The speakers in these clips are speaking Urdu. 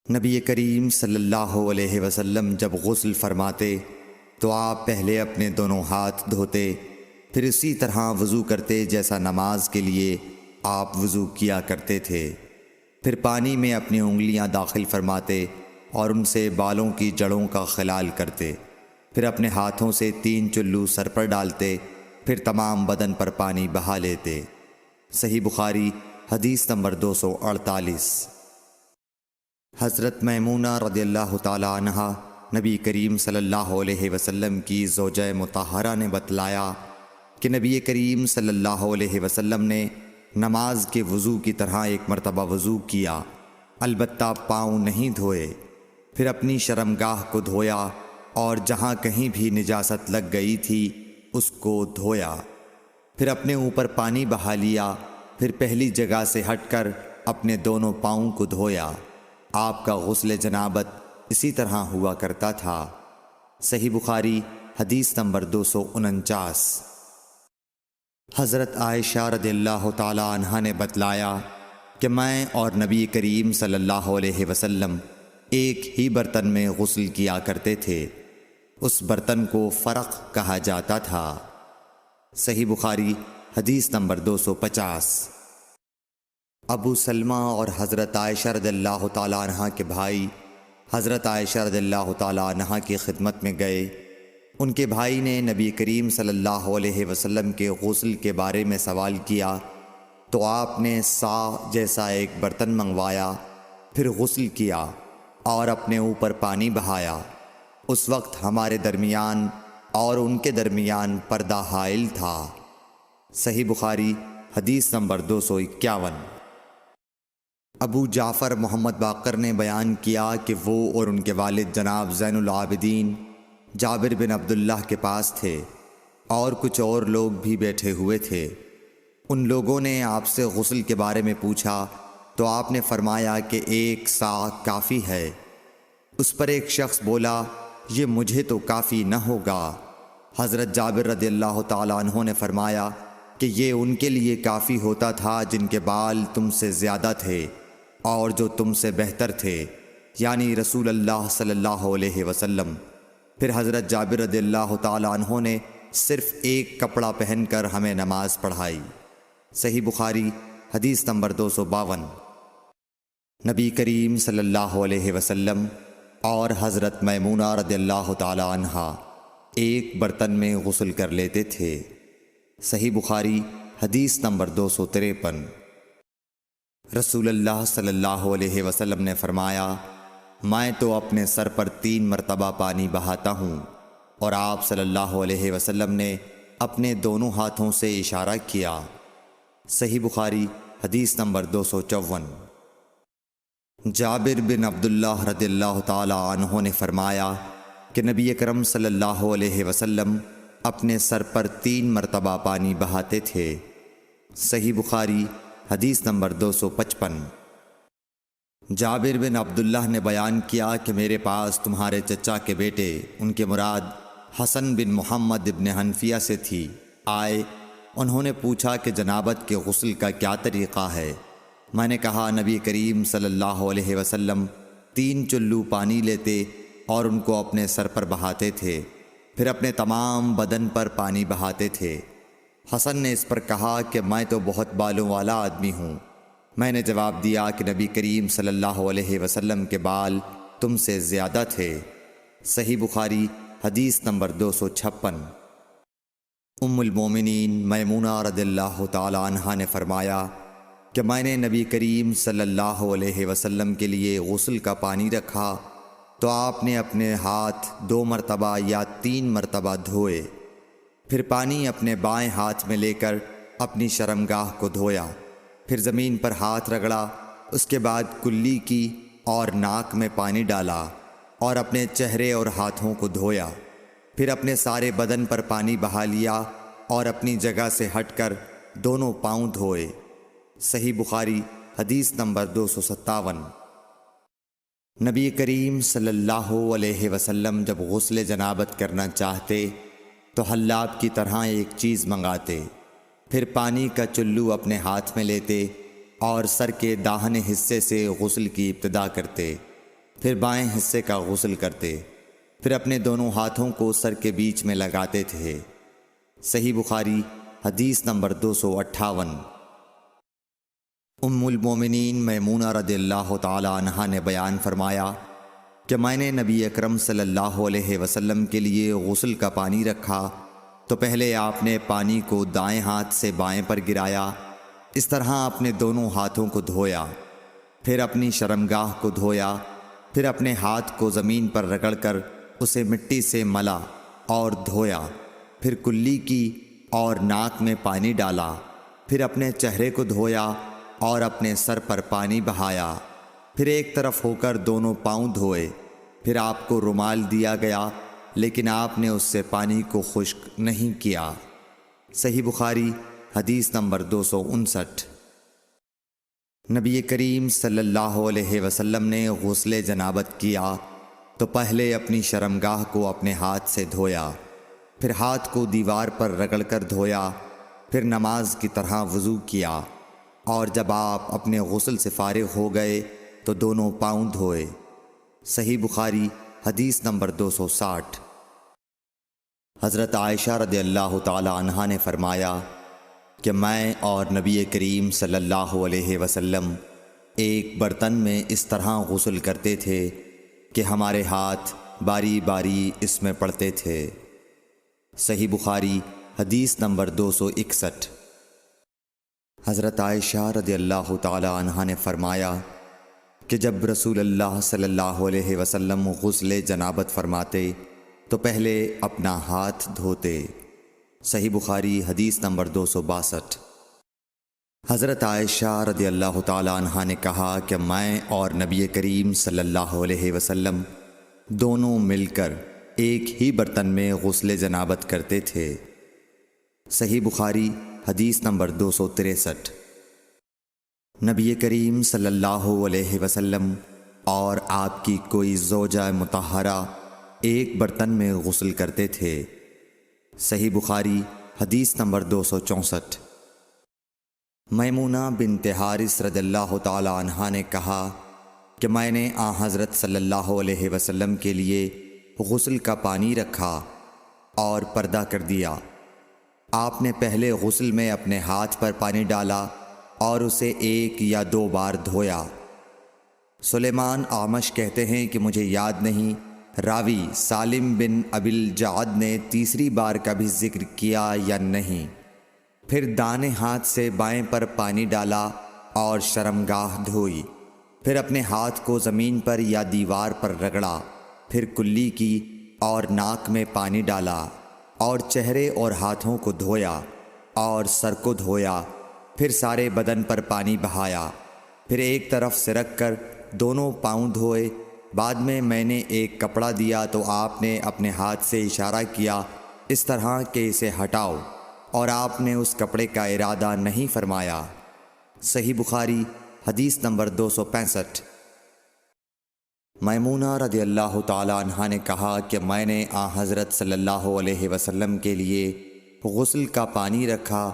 نبی کریم صلی اللہ علیہ وسلم جب غسل فرماتے تو آپ پہلے اپنے دونوں ہاتھ دھوتے، پھر اسی طرح وضو کرتے جیسا نماز کے لیے آپ وضو کیا کرتے تھے۔ پھر پانی میں اپنی انگلیاں داخل فرماتے اور ان سے بالوں کی جڑوں کا خلال کرتے، پھر اپنے ہاتھوں سے 3 چلو سر پر ڈالتے، پھر تمام بدن پر پانی بہا لیتے۔ صحیح بخاری حدیث نمبر 248۔ حضرت میمونہ رضی اللہ تعالی عنہا نبی کریم صلی اللہ علیہ وسلم کی زوجہ مطہرہ نے بتلایا کہ نبی کریم صلی اللہ علیہ وسلم نے نماز کے وضو کی طرح ایک مرتبہ وضو کیا، البتہ پاؤں نہیں دھوئے، پھر اپنی شرمگاہ کو دھویا اور جہاں کہیں بھی نجاست لگ گئی تھی اس کو دھویا، پھر اپنے اوپر پانی بہا لیا، پھر پہلی جگہ سے ہٹ کر اپنے دونوں پاؤں کو دھویا۔ آپ کا غسل جنابت اسی طرح ہوا کرتا تھا۔ صحیح بخاری حدیث نمبر 249۔ حضرت عائشہ رضی اللہ تعالی عنہا نے بتلایا کہ میں اور نبی کریم صلی اللہ علیہ وسلم ایک ہی برتن میں غسل کیا کرتے تھے، اس برتن کو فرق کہا جاتا تھا۔ صحیح بخاری حدیث نمبر 250۔ ابو سلمہ اور حضرت عائشہ رضی اللہ تعالی عنہا کے بھائی حضرت عائشہ رضی اللہ تعالی عنہا کی خدمت میں گئے۔ ان کے بھائی نے نبی کریم صلی اللہ علیہ وسلم کے غسل کے بارے میں سوال کیا تو آپ نے سا جیسا ایک برتن منگوایا، پھر غسل کیا اور اپنے اوپر پانی بہایا۔ اس وقت ہمارے درمیان اور ان کے درمیان پردہ حائل تھا۔ صحیح بخاری حدیث نمبر 251۔ ابو جعفر محمد باقر نے بیان کیا کہ وہ اور ان کے والد جناب زین العابدین جابر بن عبداللہ کے پاس تھے اور کچھ اور لوگ بھی بیٹھے ہوئے تھے۔ ان لوگوں نے آپ سے غسل کے بارے میں پوچھا تو آپ نے فرمایا کہ 1 سا کافی ہے۔ اس پر ایک شخص بولا، یہ مجھے تو کافی نہ ہوگا۔ حضرت جابر رضی اللہ تعالیٰ عنہ نے فرمایا کہ یہ ان کے لیے کافی ہوتا تھا جن کے بال تم سے زیادہ تھے اور جو تم سے بہتر تھے، یعنی رسول اللہ صلی اللہ علیہ وسلم۔ پھر حضرت جابر رضی اللہ تعالیٰ عنہ نے صرف ایک کپڑا پہن کر ہمیں نماز پڑھائی۔ صحیح بخاری حدیث نمبر 252۔ نبی کریم صلی اللہ علیہ وسلم اور حضرت میمونہ رضی اللہ تعالیٰ عنہا ایک برتن میں غسل کر لیتے تھے۔ صحیح بخاری حدیث نمبر 253۔ رسول اللہ صلی اللہ علیہ وسلم نے فرمایا، میں تو اپنے سر پر 3 مرتبہ پانی بہاتا ہوں، اور آپ صلی اللہ علیہ وسلم نے اپنے دونوں ہاتھوں سے اشارہ کیا۔ صحیح بخاری حدیث نمبر 254۔ جابر بن عبداللہ رضی اللہ تعالی عنہ نے فرمایا کہ نبی اکرم صلی اللہ علیہ وسلم اپنے سر پر 3 مرتبہ پانی بہاتے تھے۔ صحیح بخاری حدیث نمبر 255۔ جابر بن عبداللہ نے بیان کیا کہ میرے پاس تمہارے چچا کے بیٹے، ان کے مراد حسن بن محمد ابن حنفیہ سے تھی، آئے۔ انہوں نے پوچھا کہ جنابت کے غسل کا کیا طریقہ ہے؟ میں نے کہا، نبی کریم صلی اللہ علیہ وسلم 3 چلو پانی لیتے اور ان کو اپنے سر پر بہاتے تھے، پھر اپنے تمام بدن پر پانی بہاتے تھے۔ حسن نے اس پر کہا کہ میں تو بہت بالوں والا آدمی ہوں۔ میں نے جواب دیا کہ نبی کریم صلی اللہ علیہ وسلم کے بال تم سے زیادہ تھے۔ صحیح بخاری حدیث نمبر 256۔ ام المومنین میمونہ رضی اللہ تعالی عنہا نے فرمایا کہ میں نے نبی کریم صلی اللہ علیہ وسلم کے لیے غسل کا پانی رکھا تو آپ نے اپنے ہاتھ 2 مرتبہ یا 3 مرتبہ دھوئے، پھر پانی اپنے بائیں ہاتھ میں لے کر اپنی شرمگاہ کو دھویا، پھر زمین پر ہاتھ رگڑا، اس کے بعد کلی کی اور ناک میں پانی ڈالا اور اپنے چہرے اور ہاتھوں کو دھویا، پھر اپنے سارے بدن پر پانی بہا لیا اور اپنی جگہ سے ہٹ کر دونوں پاؤں دھوئے۔ صحیح بخاری حدیث نمبر 257۔ نبی کریم صلی اللہ علیہ وسلم جب غسل جنابت کرنا چاہتے تو حلاب کی طرح ایک چیز منگاتے، پھر پانی کا چلو اپنے ہاتھ میں لیتے اور سر کے داہنے حصے سے غسل کی ابتدا کرتے، پھر بائیں حصے کا غسل کرتے، پھر اپنے دونوں ہاتھوں کو سر کے بیچ میں لگاتے تھے۔ صحیح بخاری حدیث نمبر 258۔ ام المومنین میمونہ رضی اللہ تعالی عنہا نے بیان فرمایا کہ میں نے نبی اکرم صلی اللہ علیہ وسلم کے لیے غسل کا پانی رکھا تو پہلے آپ نے پانی کو دائیں ہاتھ سے بائیں پر گرایا، اس طرح اپنے دونوں ہاتھوں کو دھویا، پھر اپنی شرمگاہ کو دھویا، پھر اپنے ہاتھ کو زمین پر رگڑ کر اسے مٹی سے ملا اور دھویا، پھر کلی کی اور ناک میں پانی ڈالا، پھر اپنے چہرے کو دھویا اور اپنے سر پر پانی بہایا، پھر ایک طرف ہو کر دونوں پاؤں دھوئے، پھر آپ کو رومال دیا گیا لیکن آپ نے اس سے پانی کو خشک نہیں کیا۔ صحیح بخاری حدیث نمبر 259۔ نبی کریم صلی اللہ علیہ وسلم نے غسل جنابت کیا تو پہلے اپنی شرمگاہ کو اپنے ہاتھ سے دھویا، پھر ہاتھ کو دیوار پر رگڑ کر دھویا، پھر نماز کی طرح وضو کیا، اور جب آپ اپنے غسل سے فارغ ہو گئے تو دونوں پاؤں دھوئے۔ صحیح بخاری حدیث نمبر 260۔ حضرت عائشہ رضی اللہ تعالی عنہا نے فرمایا کہ میں اور نبی کریم صلی اللہ علیہ وسلم ایک برتن میں اس طرح غسل کرتے تھے کہ ہمارے ہاتھ باری باری اس میں پڑتے تھے۔ صحیح بخاری حدیث نمبر 261۔ حضرت عائشہ رضی اللہ تعالی عنہا نے فرمایا کہ جب رسول اللہ صلی اللہ علیہ وسلم غسل جنابت فرماتے تو پہلے اپنا ہاتھ دھوتے۔ صحیح بخاری حدیث نمبر 262۔ حضرت عائشہ رضی اللہ تعالی عنہا نے کہا کہ میں اور نبی کریم صلی اللہ علیہ وسلم دونوں مل کر ایک ہی برتن میں غسل جنابت کرتے تھے۔ صحیح بخاری حدیث نمبر 263۔ نبی کریم صلی اللہ علیہ وسلم اور آپ کی کوئی زوجہ مطہرہ ایک برتن میں غسل کرتے تھے۔ صحیح بخاری حدیث نمبر 264۔ میمونہ بنت حارث رضی اللہ تعالی عنہا نے کہا کہ میں نے حضرت صلی اللہ علیہ وسلم کے لیے غسل کا پانی رکھا اور پردہ کر دیا۔ آپ نے پہلے غسل میں اپنے ہاتھ پر پانی ڈالا اور اسے 1 یا 2 بار دھویا۔ سلیمان اعمش کہتے ہیں کہ مجھے یاد نہیں راوی سالم بن ابی الجعد نے تیسری بار کا بھی ذکر کیا یا نہیں۔ پھر دانے ہاتھ سے بائیں پر پانی ڈالا اور شرمگاہ دھوئی، پھر اپنے ہاتھ کو زمین پر یا دیوار پر رگڑا، پھر کلی کی اور ناک میں پانی ڈالا اور چہرے اور ہاتھوں کو دھویا اور سر کو دھویا، پھر سارے بدن پر پانی بہایا، پھر ایک طرف سے رکھ کر دونوں پاؤں دھوئے۔ بعد میں نے ایک کپڑا دیا تو آپ نے اپنے ہاتھ سے اشارہ کیا اس طرح کہ اسے ہٹاؤ، اور آپ نے اس کپڑے کا ارادہ نہیں فرمایا۔ صحیح بخاری حدیث نمبر 265۔ میمونہ رضی اللہ تعالی عنہا نے کہا کہ میں نے حضرت صلی اللہ علیہ وسلم کے لیے غسل کا پانی رکھا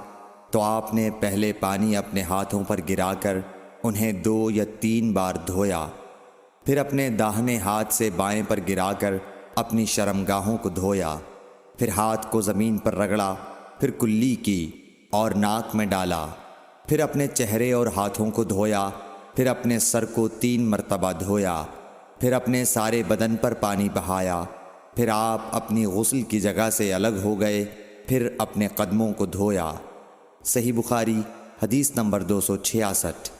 تو آپ نے پہلے پانی اپنے ہاتھوں پر گرا کر انہیں 2 یا 3 بار دھویا، پھر اپنے داہنے ہاتھ سے بائیں پر گرا کر اپنی شرمگاہوں کو دھویا، پھر ہاتھ کو زمین پر رگڑا، پھر کلی کی اور ناک میں ڈالا، پھر اپنے چہرے اور ہاتھوں کو دھویا، پھر اپنے سر کو 3 مرتبہ دھویا، پھر اپنے سارے بدن پر پانی بہایا، پھر آپ اپنی غسل کی جگہ سے الگ ہو گئے، پھر اپنے قدموں کو دھویا۔ صحیح بخاری حدیث نمبر 266۔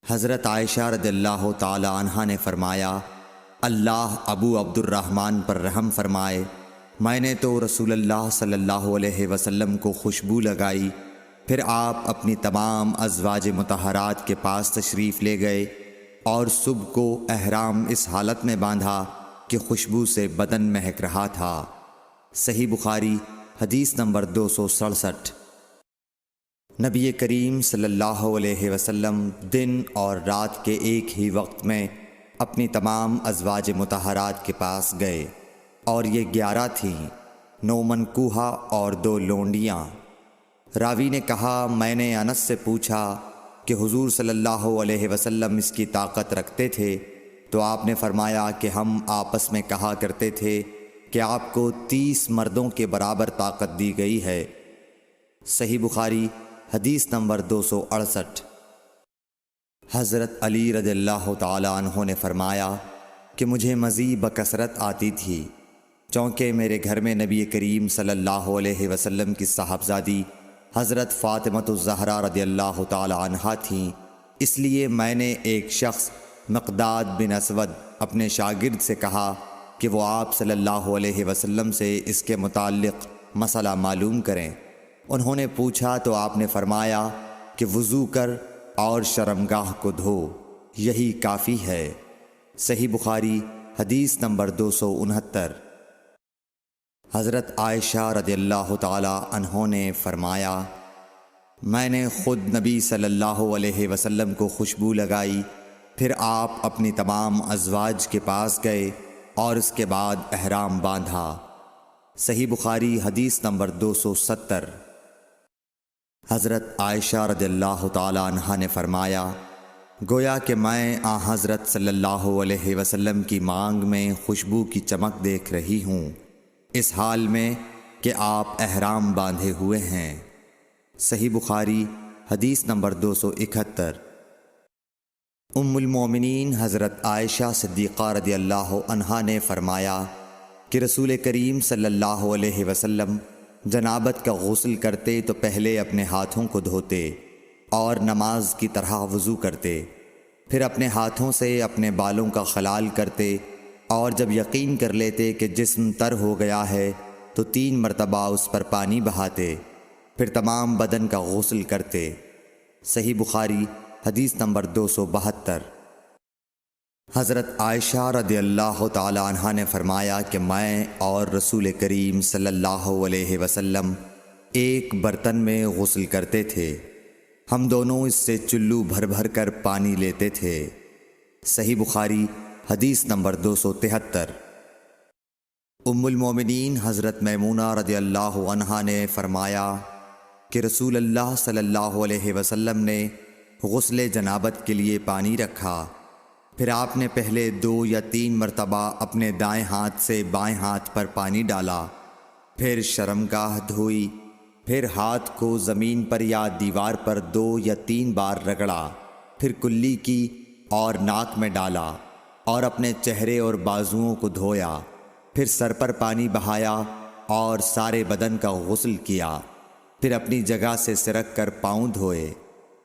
حضرت عائشہ رضی اللہ تعالی عنہا نے فرمایا اللہ ابو عبد الرحمن پر رحم فرمائے، میں نے تو رسول اللہ صلی اللہ علیہ وسلم کو خوشبو لگائی، پھر آپ اپنی تمام ازواج مطہرات کے پاس تشریف لے گئے اور صبح کو احرام اس حالت میں باندھا کہ خوشبو سے بدن مہک رہا تھا۔ صحیح بخاری حدیث نمبر 267۔ نبی کریم صلی اللہ علیہ وسلم دن اور رات کے ایک ہی وقت میں اپنی تمام ازواج مطہرات کے پاس گئے، اور یہ 11 تھیں، 9 منکوحہ اور 2 لونڈیاں۔ راوی نے کہا میں نے انس سے پوچھا کہ حضور صلی اللہ علیہ وسلم اس کی طاقت رکھتے تھے تو آپ نے فرمایا کہ ہم آپس میں کہا کرتے تھے کہ آپ کو 30 مردوں کے برابر طاقت دی گئی ہے۔ صحیح بخاری حدیث نمبر 268۔ حضرت علی رضی اللہ تعالی عنہ نے فرمایا کہ مجھے مزید بکثرت آتی تھی، چونکہ میرے گھر میں نبی کریم صلی اللہ علیہ وسلم کی صاحبزادی حضرت فاطمۃ الزہرا رضی اللہ تعالی عنہا تھیں، اس لیے میں نے ایک شخص مقداد بن اسود اپنے شاگرد سے کہا کہ وہ آپ صلی اللہ علیہ وسلم سے اس کے متعلق مسئلہ معلوم کریں۔ انہوں نے پوچھا تو آپ نے فرمایا کہ وضو کر اور شرمگاہ کو دھو، یہی کافی ہے۔ صحیح بخاری حدیث نمبر 269۔ حضرت عائشہ رضی اللہ تعالی عنہ نے فرمایا میں نے خود نبی صلی اللہ علیہ وسلم کو خوشبو لگائی، پھر آپ اپنی تمام ازواج کے پاس گئے اور اس کے بعد احرام باندھا۔ صحیح بخاری حدیث نمبر 270۔ حضرت عائشہ رضی اللہ تعالی عنہا نے فرمایا گویا کہ میں حضرت صلی اللہ علیہ وسلم کی مانگ میں خوشبو کی چمک دیکھ رہی ہوں، اس حال میں کہ آپ احرام باندھے ہوئے ہیں۔ صحیح بخاری حدیث نمبر 271۔ ام المومنین حضرت عائشہ صدیقہ رضی اللہ عنہا نے فرمایا کہ رسول کریم صلی اللہ علیہ وسلم جنابت کا غسل کرتے تو پہلے اپنے ہاتھوں کو دھوتے اور نماز کی طرح وضو کرتے، پھر اپنے ہاتھوں سے اپنے بالوں کا خلال کرتے، اور جب یقین کر لیتے کہ جسم تر ہو گیا ہے تو 3 مرتبہ اس پر پانی بہاتے، پھر تمام بدن کا غسل کرتے۔ صحیح بخاری حدیث نمبر 272۔ حضرت عائشہ رضی اللہ تعالی عنہا نے فرمایا کہ میں اور رسول کریم صلی اللہ علیہ وسلم ایک برتن میں غسل کرتے تھے، ہم دونوں اس سے چلو بھر بھر کر پانی لیتے تھے۔ صحیح بخاری حدیث نمبر 273۔ ام المومنین حضرت میمونہ رضی اللہ عنہا نے فرمایا کہ رسول اللہ صلی اللہ علیہ وسلم نے غسل جنابت کے لیے پانی رکھا، پھر آپ نے پہلے 2 یا 3 مرتبہ اپنے دائیں ہاتھ سے بائیں ہاتھ پر پانی ڈالا، پھر شرمگاہ دھوئی، پھر ہاتھ کو زمین پر یا دیوار پر 2 یا 3 بار رگڑا، پھر کلی کی اور ناک میں ڈالا اور اپنے چہرے اور بازوؤں کو دھویا، پھر سر پر پانی بہایا اور سارے بدن کا غسل کیا، پھر اپنی جگہ سے سرک کر پاؤں دھوئے۔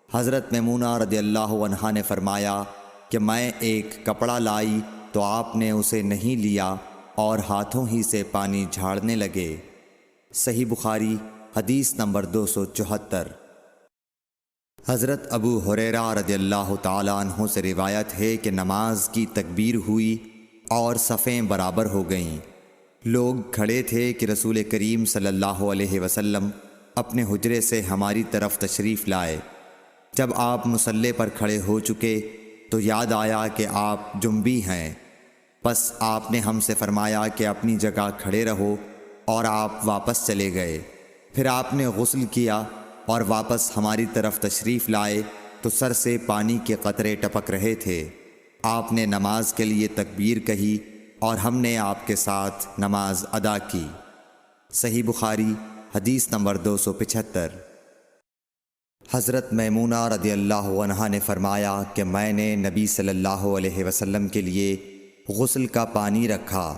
حضرت میمونہ رضی اللہ عنہا نے فرمایا کہ میں ایک کپڑا لائی تو آپ نے اسے نہیں لیا اور ہاتھوں ہی سے پانی جھاڑنے لگے۔ صحیح بخاری حدیث نمبر 274۔ حضرت ابو ہریرہ رضی اللہ تعالی عنہ سے روایت ہے کہ نماز کی تکبیر ہوئی اور صفیں برابر ہو گئیں، لوگ کھڑے تھے کہ رسول کریم صلی اللہ علیہ وسلم اپنے حجرے سے ہماری طرف تشریف لائے۔ جب آپ مصلی پر کھڑے ہو چکے تو یاد آیا کہ آپ جنبی ہیں، پس آپ نے ہم سے فرمایا کہ اپنی جگہ کھڑے رہو، اور آپ واپس چلے گئے۔ پھر آپ نے غسل کیا اور واپس ہماری طرف تشریف لائے تو سر سے پانی کے قطرے ٹپک رہے تھے۔ آپ نے نماز کے لیے تکبیر کہی اور ہم نے آپ کے ساتھ نماز ادا کی۔ صحیح بخاری حدیث نمبر 275۔ حضرت میمونہ رضی اللہ عنہا نے فرمایا کہ میں نے نبی صلی اللہ علیہ وسلم کے لیے غسل کا پانی رکھا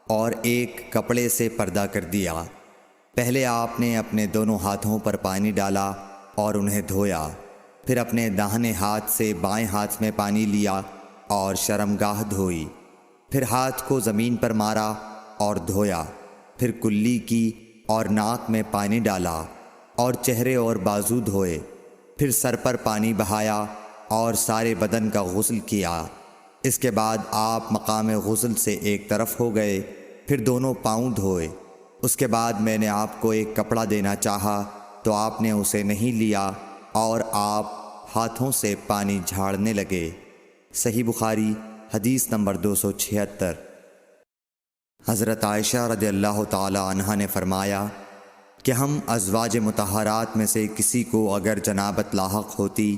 اور ایک کپڑے سے پردہ کر دیا۔ پہلے آپ نے اپنے دونوں ہاتھوں پر پانی ڈالا اور انہیں دھویا، پھر اپنے داہنے ہاتھ سے بائیں ہاتھ میں پانی لیا اور شرمگاہ دھوئی، پھر ہاتھ کو زمین پر مارا اور دھویا، پھر کلی کی اور ناک میں پانی ڈالا اور چہرے اور بازو دھوئے، پھر سر پر پانی بہایا اور سارے بدن کا غسل کیا۔ اس کے بعد آپ مقام غسل سے ایک طرف ہو گئے، پھر دونوں پاؤں دھوئے۔ اس کے بعد میں نے آپ کو ایک کپڑا دینا چاہا تو آپ نے اسے نہیں لیا اور آپ ہاتھوں سے پانی جھاڑنے لگے۔ صحیح بخاری حدیث نمبر 276۔ حضرت عائشہ رضی اللہ تعالی عنہا نے فرمایا کہ ہم ازواج مطہرات میں سے کسی کو اگر جنابت لاحق ہوتی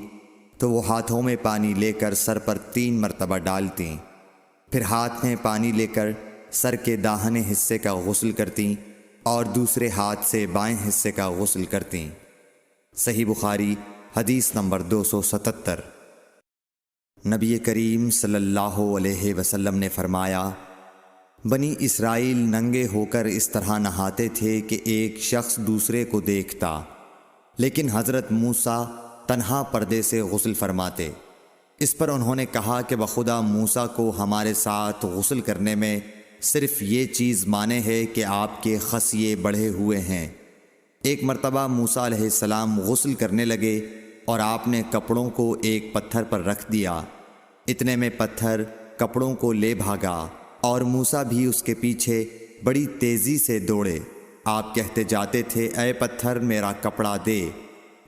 تو وہ ہاتھوں میں پانی لے کر سر پر 3 مرتبہ ڈالتیں، پھر ہاتھ میں پانی لے کر سر کے داہنے حصے کا غسل کرتیں اور دوسرے ہاتھ سے بائیں حصے کا غسل کرتیں۔ صحیح بخاری حدیث نمبر 277۔ نبی کریم صلی اللہ علیہ وسلم نے فرمایا، بنی اسرائیل ننگے ہو کر اس طرح نہاتے تھے کہ ایک شخص دوسرے کو دیکھتا، لیکن حضرت موسیٰ تنہا پردے سے غسل فرماتے۔ اس پر انہوں نے کہا کہ بخدا موسیٰ کو ہمارے ساتھ غسل کرنے میں صرف یہ چیز مانے ہے کہ آپ کے خصیے بڑھے ہوئے ہیں۔ ایک مرتبہ موسیٰ علیہ السلام غسل کرنے لگے اور آپ نے کپڑوں کو ایک پتھر پر رکھ دیا۔ اتنے میں پتھر کپڑوں کو لے بھاگا اور موسیٰ بھی اس کے پیچھے بڑی تیزی سے دوڑے۔ آپ کہتے جاتے تھے، اے پتھر میرا کپڑا دے،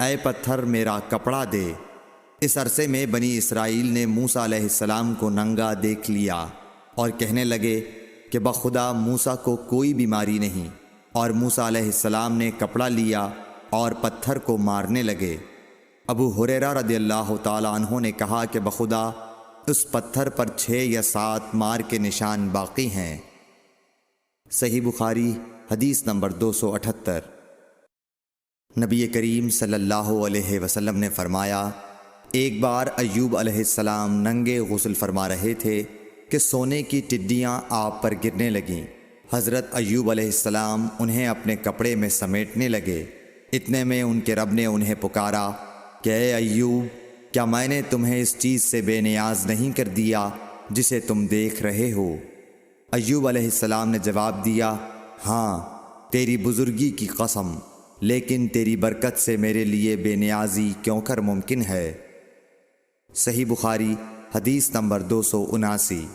اے پتھر میرا کپڑا دے۔ اس عرصے میں بنی اسرائیل نے موسیٰ علیہ السلام کو ننگا دیکھ لیا اور کہنے لگے کہ بخدا موسیٰ کو کوئی بیماری نہیں، اور موسیٰ علیہ السلام نے کپڑا لیا اور پتھر کو مارنے لگے۔ ابو ہریرہ رضی اللہ تعالیٰ عنہ نے کہا کہ بخدا اس پتھر پر 6 یا 7 مار کے نشان باقی ہیں۔ صحیح بخاری حدیث نمبر 278۔ نبی کریم صلی اللہ علیہ وسلم نے فرمایا، ایک بار ایوب علیہ السلام ننگے غسل فرما رہے تھے کہ سونے کی ٹڈیاں آپ پر گرنے لگیں۔ حضرت ایوب علیہ السلام انہیں اپنے کپڑے میں سمیٹنے لگے۔ اتنے میں ان کے رب نے انہیں پکارا کہ اے ایوب، کیا میں نے تمہیں اس چیز سے بے نیاز نہیں کر دیا جسے تم دیکھ رہے ہو؟ ایوب علیہ السلام نے جواب دیا، ہاں تیری بزرگی کی قسم، لیکن تیری برکت سے میرے لیے بے نیازی کیوں کر ممکن ہے۔ صحیح بخاری حدیث نمبر 279۔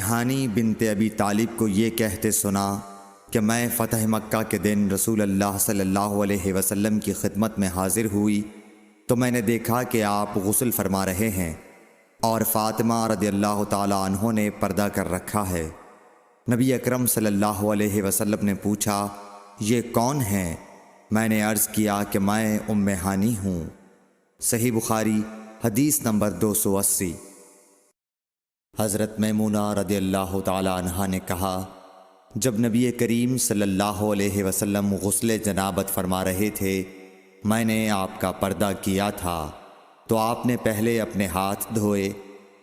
ہانی بنت ابی طالب کو یہ کہتے سنا کہ میں فتح مکہ کے دن رسول اللہ صلی اللہ علیہ وسلم کی خدمت میں حاضر ہوئی تو میں نے دیکھا کہ آپ غسل فرما رہے ہیں اور فاطمہ رضی اللہ تعالی عنہ نے پردہ کر رکھا ہے۔ نبی اکرم صلی اللہ علیہ وسلم نے پوچھا، یہ کون ہیں؟ میں نے عرض کیا کہ میں ہانی ہوں۔ صحیح بخاری حدیث نمبر 280۔ حضرت میمونہ رضی اللہ تعالی عنہا نے کہا، جب نبی کریم صلی اللہ علیہ وسلم غسل جنابت فرما رہے تھے، میں نے آپ کا پردہ کیا تھا تو آپ نے پہلے اپنے ہاتھ دھوئے،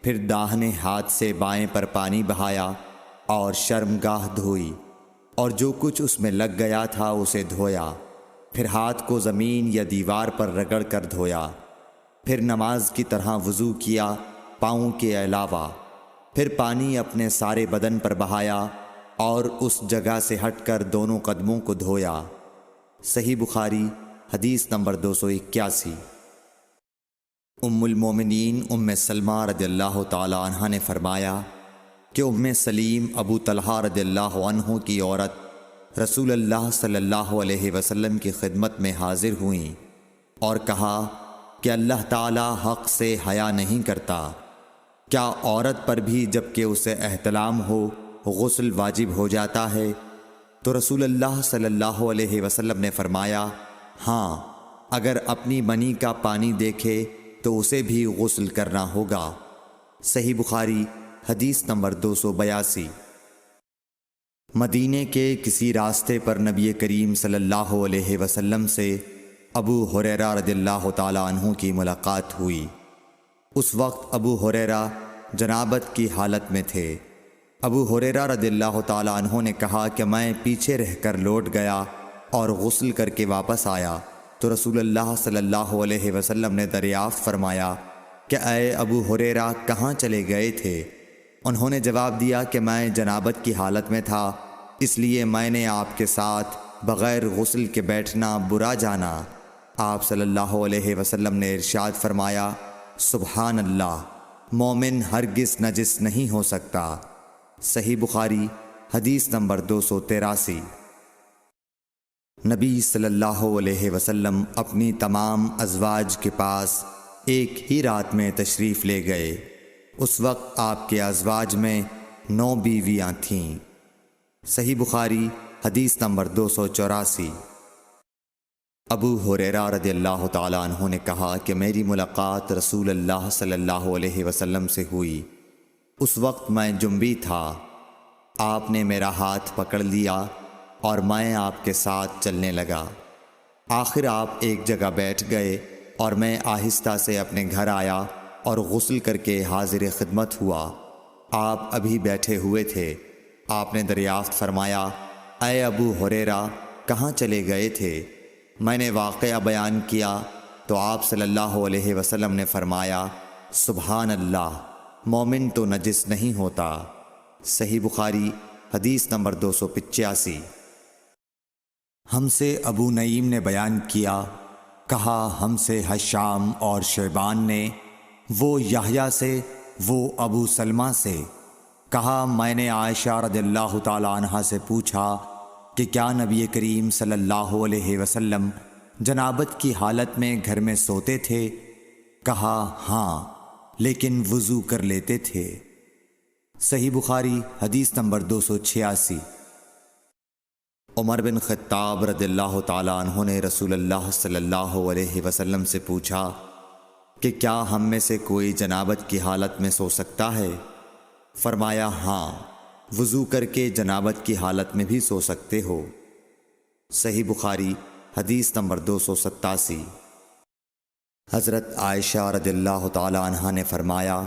پھر داہنے ہاتھ سے بائیں پر پانی بہایا اور شرمگاہ دھوئی، اور جو کچھ اس میں لگ گیا تھا اسے دھویا، پھر ہاتھ کو زمین یا دیوار پر رگڑ کر دھویا، پھر نماز کی طرح وضو کیا پاؤں کے علاوہ، پھر پانی اپنے سارے بدن پر بہایا اور اس جگہ سے ہٹ کر دونوں قدموں کو دھویا۔ صحیح بخاری حدیث نمبر 281۔ ام المومنین ام سلمہ رضی اللہ تعالی عنہ نے فرمایا کہ ام سلیم ابو طلحہ رضی اللہ عنہ کی عورت رسول اللہ صلی اللہ علیہ وسلم کی خدمت میں حاضر ہوئیں اور کہا کہ اللہ تعالی حق سے حیا نہیں کرتا، کیا عورت پر بھی جب کہ اسے احتلام ہو غسل واجب ہو جاتا ہے؟ تو رسول اللہ صلی اللہ علیہ وسلم نے فرمایا، ہاں، اگر اپنی منی کا پانی دیکھے تو اسے بھی غسل کرنا ہوگا۔ صحیح بخاری حدیث نمبر 282۔ مدینے کے کسی راستے پر نبی کریم صلی اللہ علیہ وسلم سے ابو ہریرہ رضی اللہ تعالی عنہ کی ملاقات ہوئی۔ اس وقت ابو ہریرہ جنابت کی حالت میں تھے۔ ابو ہریرہ رضی اللہ تعالی عنہ نے کہا کہ میں پیچھے رہ کر لوٹ گیا اور غسل کر کے واپس آیا تو رسول اللہ صلی اللہ علیہ وسلم نے دریافت فرمایا کہ اے ابو ہریرہ کہاں چلے گئے تھے؟ انہوں نے جواب دیا کہ میں جنابت کی حالت میں تھا، اس لیے میں نے آپ کے ساتھ بغیر غسل کے بیٹھنا برا جانا۔ آپ صلی اللہ علیہ وسلم نے ارشاد فرمایا، سبحان اللہ، مومن ہرگز نجس نہیں ہو سکتا۔ صحیح بخاری حدیث نمبر 283۔ نبی صلی اللہ علیہ وسلم اپنی تمام ازواج کے پاس ایک ہی رات میں تشریف لے گئے۔ اس وقت آپ کے ازواج میں 9 بیویاں تھیں۔ صحیح بخاری حدیث نمبر 284۔ ابو ہریرہ رضی اللہ تعالی عنہ نے کہا کہ میری ملاقات رسول اللہ صلی اللہ علیہ وسلم سے ہوئی اس وقت میں جنبی تھا، آپ نے میرا ہاتھ پکڑ لیا اور میں آپ کے ساتھ چلنے لگا۔ آخر آپ ایک جگہ بیٹھ گئے اور میں آہستہ سے اپنے گھر آیا اور غسل کر کے حاضر خدمت ہوا۔ آپ ابھی بیٹھے ہوئے تھے۔ آپ نے دریافت فرمایا، اے ابو ہریرہ، کہاں چلے گئے تھے؟ میں نے واقعہ بیان کیا تو آپ صلی اللہ علیہ وسلم نے فرمایا، سبحان اللہ، مومن تو نجس نہیں ہوتا۔ صحیح بخاری حدیث نمبر 285۔ ہم سے ابو نعیم نے بیان کیا، کہا ہم سے حشام اور شیبان نے، وہ یحییٰ سے، وہ ابو سلمہ سے، کہا میں نے عائشہ رضی اللہ تعالی عنہا سے پوچھا کہ کیا نبی کریم صلی اللہ علیہ وسلم جنابت کی حالت میں گھر میں سوتے تھے؟ کہا ہاں، لیکن وضو کر لیتے تھے۔ صحیح بخاری حدیث نمبر 286۔ عمر بن خطاب رضی اللہ تعالیٰ عنہ نے رسول اللہ صلی اللہ علیہ وسلم سے پوچھا کہ کیا ہم میں سے کوئی جنابت کی حالت میں سو سکتا ہے؟ فرمایا ہاں، وضو کر کے جنابت کی حالت میں بھی سو سکتے ہو۔ صحیح بخاری حدیث نمبر 287۔ حضرت عائشہ رضی اللہ تعالیٰ عنہا نے فرمایا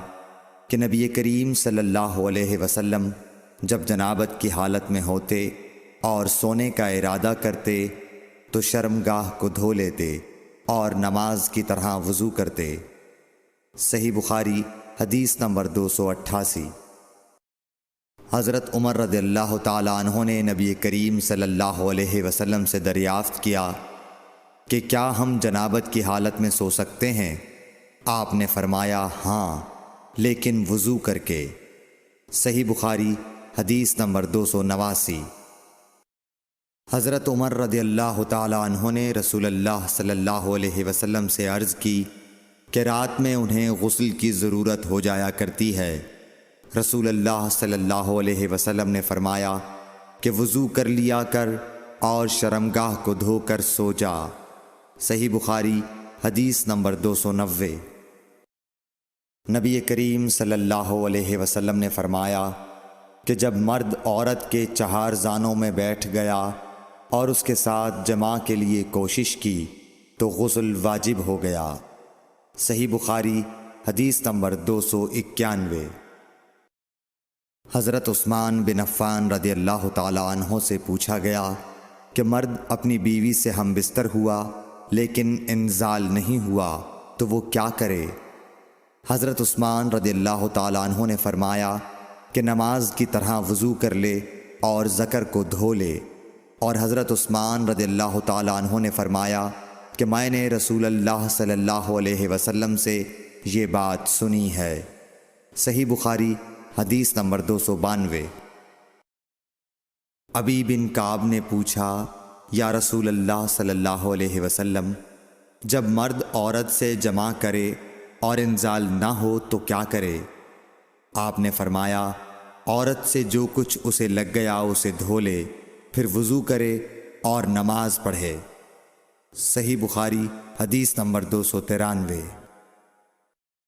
کہ نبی کریم صلی اللہ علیہ وسلم جب جنابت کی حالت میں ہوتے اور سونے کا ارادہ کرتے تو شرمگاہ کو دھو لیتے اور نماز کی طرح وضو کرتے۔ صحیح بخاری حدیث نمبر 288۔ حضرت عمر رضی اللہ تعالیٰ عنہ نے نبی کریم صلی اللہ علیہ وسلم سے دریافت کیا کہ کیا ہم جنابت کی حالت میں سو سکتے ہیں؟ آپ نے فرمایا ہاں، لیکن وضو کر کے۔ صحیح بخاری حدیث نمبر 289۔ حضرت عمر رضی اللہ تعالیٰ عنہ نے رسول اللہ صلی اللہ علیہ وسلم سے عرض کی کہ رات میں انہیں غسل کی ضرورت ہو جایا کرتی ہے۔ رسول اللہ صلی اللہ علیہ وسلم نے فرمایا کہ وضو کر لیا کر اور شرمگاہ کو دھو کر سو جا۔ صحیح بخاری حدیث نمبر 290۔ نبی کریم صلی اللہ علیہ وسلم نے فرمایا کہ جب مرد عورت کے چہار زانوں میں بیٹھ گیا اور اس کے ساتھ جماع کے لیے کوشش کی تو غسل واجب ہو گیا۔ صحیح بخاری حدیث نمبر 291۔ حضرت عثمان بن عفان رضی اللہ تعالیٰ عنہ سے پوچھا گیا کہ مرد اپنی بیوی سے ہم بستر ہوا لیکن انزال نہیں ہوا تو وہ کیا کرے؟ حضرت عثمان رضی اللہ تعالیٰ عنہ نے فرمایا کہ نماز کی طرح وضو کر لے اور ذکر کو دھو لے۔ اور حضرت عثمان رضی اللہ تعالیٰ عنہ نے فرمایا کہ میں نے رسول اللہ صلی اللہ علیہ وسلم سے یہ بات سنی ہے۔ صحیح بخاری حدیث نمبر 292۔ ابی بن کعب نے پوچھا، یا رسول اللہ صلی اللہ علیہ وسلم، جب مرد عورت سے جماع کرے اور انزال نہ ہو تو کیا کرے؟ آپ نے فرمایا، عورت سے جو کچھ اسے لگ گیا اسے دھو لے، پھر وضو کرے اور نماز پڑھے۔ صحیح بخاری حدیث نمبر 293۔